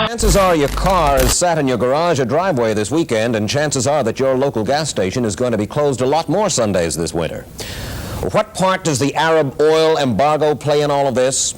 Chances are your car is sat in your garage or driveway this weekend, and chances are that your local gas station is going to be closed a lot more Sundays this winter. What part does the Arab oil embargo play in all of this?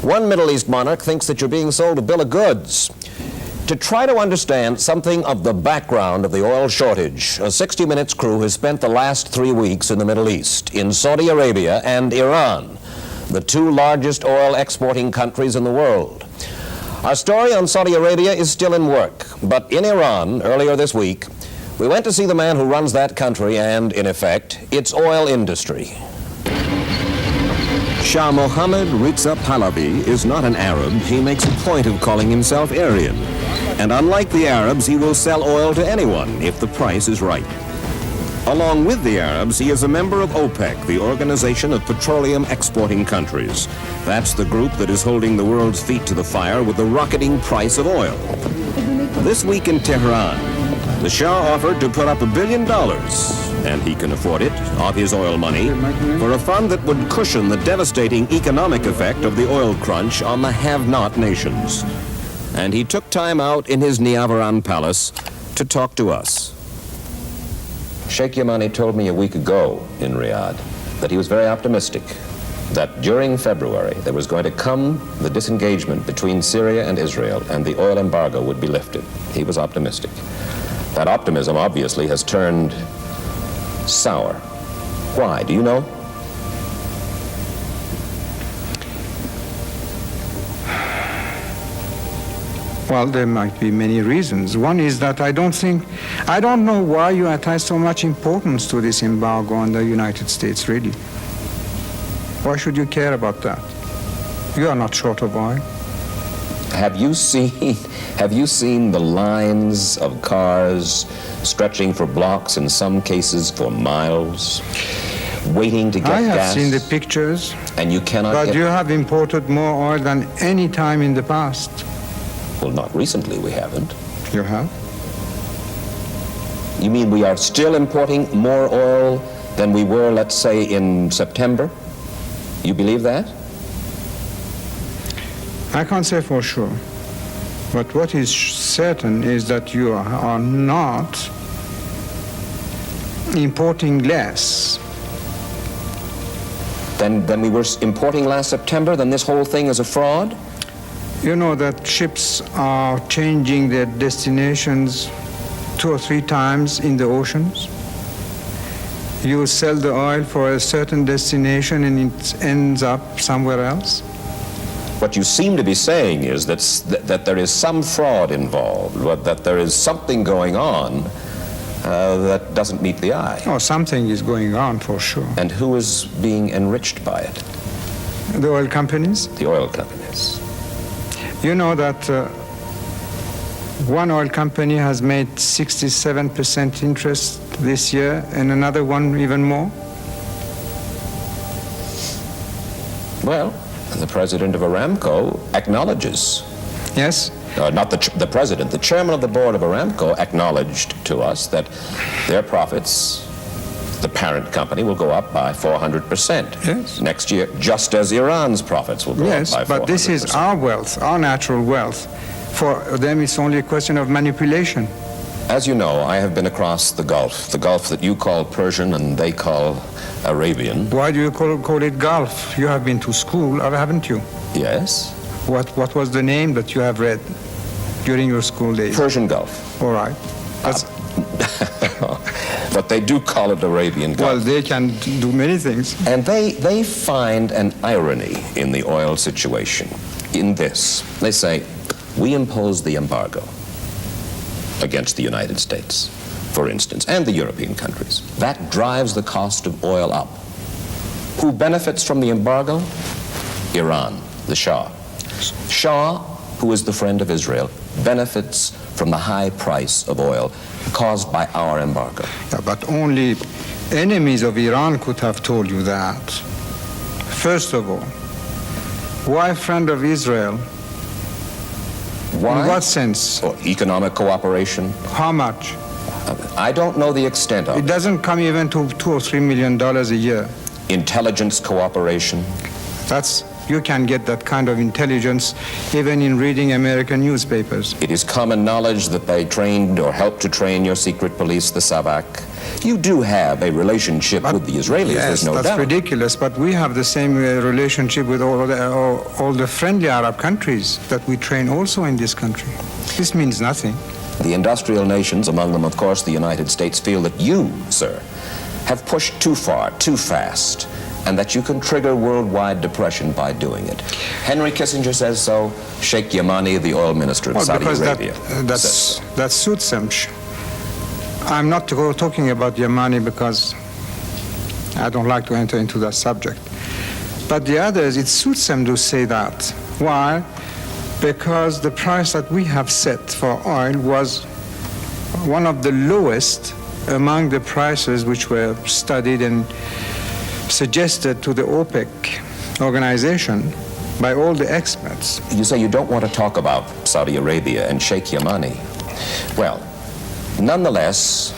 One Middle East monarch thinks that you're being sold a bill of goods. To try to understand something of the background of the oil shortage, a 60 Minutes crew has spent the last 3 weeks in the Middle East, in Saudi Arabia and Iran, the two largest oil exporting countries in the world. Our story on Saudi Arabia is still in work, but in Iran, earlier this week, we went to see the man who runs that country and, in effect, its oil industry. Shah Mohammed Reza Pahlavi is not an Arab. He makes a point of calling himself Aryan. And unlike the Arabs, he will sell oil to anyone if the price is right. Along with the Arabs, he is a member of OPEC, the Organization of Petroleum Exporting Countries. That's the group that is holding the world's feet to the fire with the rocketing price of oil. This week in Tehran, the Shah offered to put up $1 billion, and he can afford it, of his oil money, for a fund that would cushion the devastating economic effect of the oil crunch on the have-not nations. And he took time out in his Niavaran palace to talk to us. Sheikh Yamani told me a week ago in Riyadh that he was very optimistic that during February there was going to come the disengagement between Syria and Israel and the oil embargo would be lifted. He was optimistic. That optimism obviously has turned sour. Why? Do you know? Well, there might be many reasons. One is that I don't know why you attach so much importance to this embargo on the United States, really. Why should you care about that? You are not short of oil. Have you seen the lines of cars stretching for blocks, in some cases for miles, waiting to get gas? I have seen the pictures. And you cannot But you have imported more oil than any time in the past. Well, not recently, we haven't. You have? You mean we are still importing more oil than we were, let's say, in September? You believe that? I can't say for sure. But what is certain is that you are not importing less. Than we were importing last September? Then this whole thing is a fraud? You know that ships are changing their destinations 2 or 3 times in the oceans. You sell the oil for a certain destination and it ends up somewhere else. What you seem to be saying is that there is some fraud involved, that there is something going on that doesn't meet the eye. Oh, something is going on for sure. And who is being enriched by it? The oil companies. The oil companies. You know that one oil company has made 67% interest this year and another one even more? Well, the president of Aramco acknowledges. Yes? Not the president, the chairman of the board of Aramco acknowledged to us that their profits, the parent company, will go up by 400% yes. next year, just as Iran's profits will go up by 400%. Yes, but this is our wealth, our natural wealth. For them, it's only a question of manipulation. As you know, I have been across the Gulf that you call Persian and they call Arabian. Why do you call it Gulf? You have been to school, or haven't you? Yes. What was the name that you have read during your school days? Persian Gulf. All right. But they do call it Arabian Gulf. Well, they can do many things. And they find an irony in the oil situation in this. They say, we impose the embargo against the United States, for instance, and the European countries. That drives the cost of oil up. Who benefits from the embargo? Iran, the Shah. Shah, who is the friend of Israel, benefits from the high price of oil caused by our embargo. Yeah, but only enemies of Iran could have told you that. First of all, why friend of Israel? Why? In what sense? Or economic cooperation. How much? I don't know the extent of it. It doesn't come even to $2 or $3 million a year. Intelligence cooperation. That's You can get that kind of intelligence even in reading American newspapers. It is common knowledge that they trained or helped to train your secret police, the Savak. You do have a relationship with the Israelis, there's no doubt. Yes, that's ridiculous, but we have the same relationship with all the friendly Arab countries that we train also in this country. This means nothing. The industrial nations, among them, of course, the United States, feel that you, sir, have pushed too far, too fast, and that you can trigger worldwide depression by doing it. Henry Kissinger says so. Sheikh Yamani, the oil minister of Saudi Arabia, says so. That suits them. I'm not talking about Yamani because I don't like to enter into that subject. But the others, it suits them to say that. Why? Because the price that we have set for oil was one of the lowest among the prices which were studied and suggested to the OPEC organization by all the experts. You say you don't want to talk about Saudi Arabia and Sheikh Yamani. Well, nonetheless,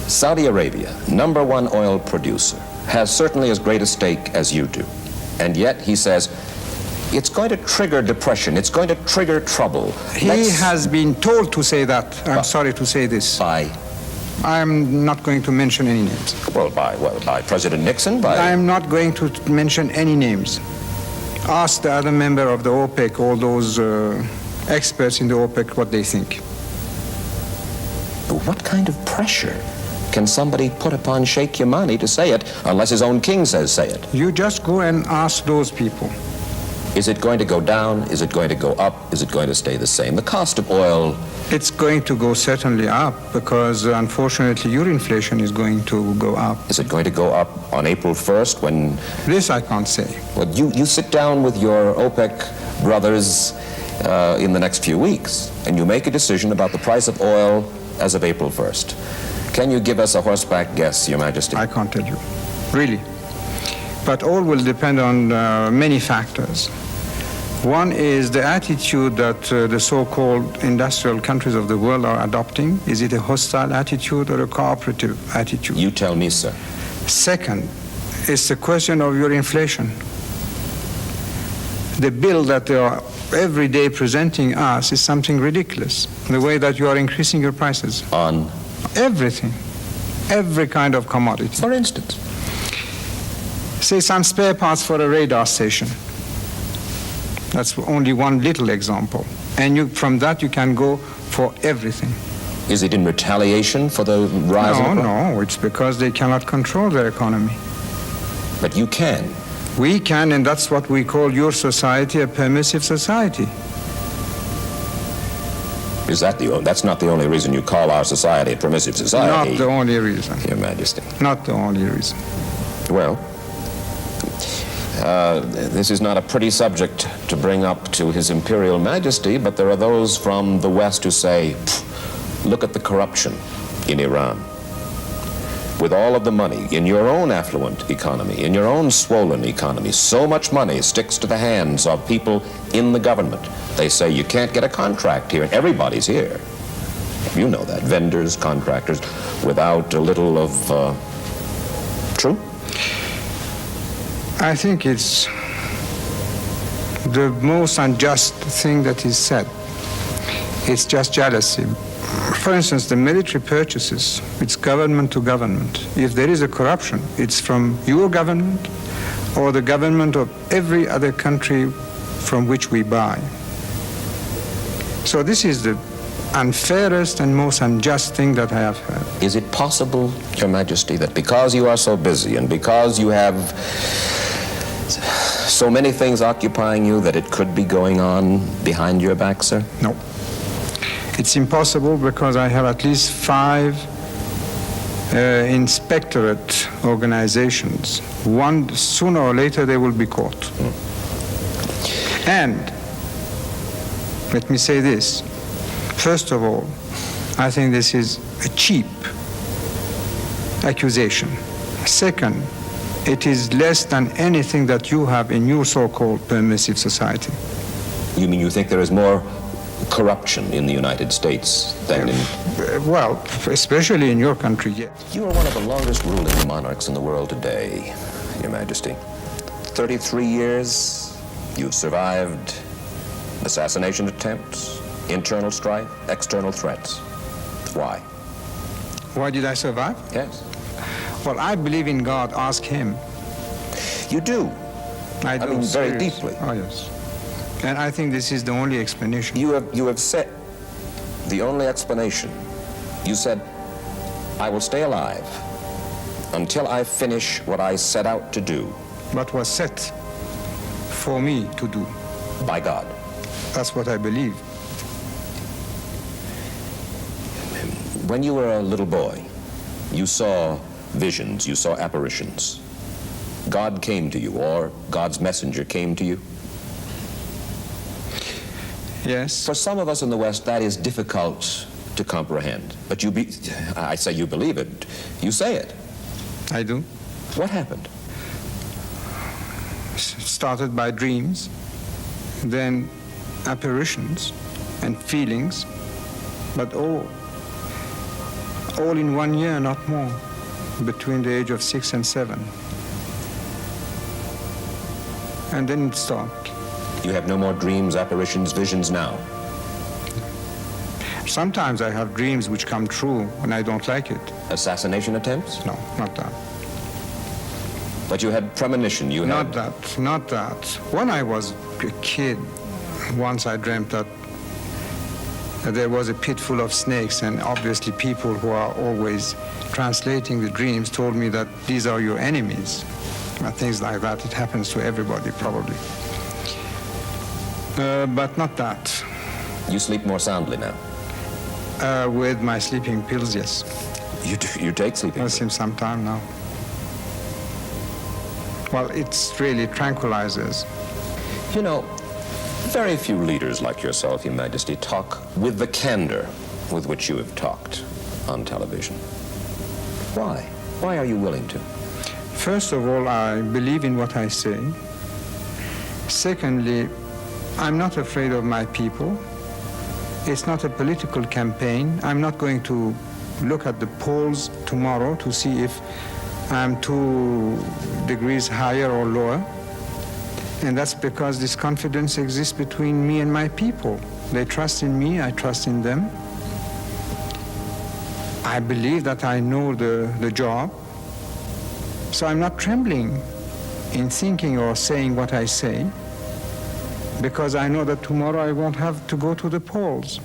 Saudi Arabia, #1 oil producer, has certainly as great a stake as you do. And yet he says, it's going to trigger depression, it's going to trigger trouble. He has been told to say that. I'm sorry to say this. By? I'm not going to mention any names. Well, by President Nixon? I'm not going to mention any names. Ask the other member of the OPEC, all those experts in the OPEC, what they think. But what kind of pressure can somebody put upon Sheikh Yamani to say it, unless his own king says say it? You just go and ask those people. Is it going to go down? Is it going to go up? Is it going to stay the same? The cost of oil... It's going to go certainly up because, unfortunately, your inflation is going to go up. Is it going to go up on April 1st when... This I can't say. Well, you sit down with your OPEC brothers in the next few weeks and you make a decision about the price of oil as of April 1st. Can you give us a horseback guess, Your Majesty? I can't tell you, really. But all will depend on many factors. One is the attitude that the so-called industrial countries of the world are adopting. Is it a hostile attitude or a cooperative attitude? You tell me, sir. Second, it's the question of your inflation. The bill that they are every day presenting us is something ridiculous. The way that you are increasing your prices. On? Everything. Every kind of commodity. For instance? Say some spare parts for a radar station. That's only one little example. And from that you can go for everything. Is it in retaliation for the rise of... No, it's because they cannot control their economy. But you can. We can, and that's what we call your society a permissive society. Is that that's not the only reason you call our society a permissive society? Not the only reason. Your Majesty. Not the only reason. Well, this is not a pretty subject to bring up to His Imperial Majesty, but there are those from the West who say, look at the corruption in Iran. With all of the money in your own affluent economy, in your own swollen economy, so much money sticks to the hands of people in the government. They say you can't get a contract here, and everybody's here. You know that, vendors, contractors, without a little of true? I think it's the most unjust thing that is said. It's just jealousy. For instance, the military purchases, it's government to government. If there is a corruption, it's from your government or the government of every other country from which we buy. So this is the unfairest and most unjust thing that I have heard. Is it possible, Your Majesty, that because you are so busy and because you have so many things occupying you that it could be going on behind your back, sir? No. It's impossible because I have at least 5 inspectorate organizations. One, sooner or later, they will be caught. And let me say this. First of all, I think this is a cheap accusation. Second, it is less than anything that you have in your so-called permissive society. You mean you think there is more corruption in the United States than in... Well, especially in your country, yes. You are one of the longest ruling monarchs in the world today, Your Majesty. 33 years, you've survived assassination attempts, internal strife, external threats. Why? Why did I survive? Yes. Well, I believe in God. Ask him. You do? I do. mean, very Serious. deeply. Oh, yes. And I think this is the only explanation. You have said the only explanation. You said, I will stay alive until I finish what I set out to do. What was set for me to do. By God. That's what I believe. When you were a little boy, you saw visions, you saw apparitions. God came to you, or God's messenger came to you. Yes. For some of us in the West, that is difficult to comprehend. But I say you believe it. You say it. I do. What happened? Started by dreams, then apparitions and feelings, but all in 1 year, not more, between the age of 6 and 7. And then it stopped. You have no more dreams, apparitions, visions now? Sometimes I have dreams which come true and I don't like it. Assassination attempts? No, not that. But you had premonition, you Not had... not that. When I was a kid, once I dreamt that there was a pit full of snakes, and obviously people who are always translating the dreams told me that these are your enemies. And things like that. It happens to everybody, probably. But not that. You sleep more soundly now? With my sleeping pills, yes. You take sleeping pills? Since some time now. Well, it's really tranquilizers. You know, very few leaders like yourself, Your Majesty, talk with the candor with which you have talked on television. Why? Why are you willing to? First of all, I believe in what I say. Secondly, I'm not afraid of my people. It's not a political campaign. I'm not going to look at the polls tomorrow to see if I'm 2 degrees higher or lower. And that's because this confidence exists between me and my people. They trust in me, I trust in them. I believe that I know the job. So I'm not trembling in thinking or saying what I say, because I know that tomorrow I won't have to go to the polls.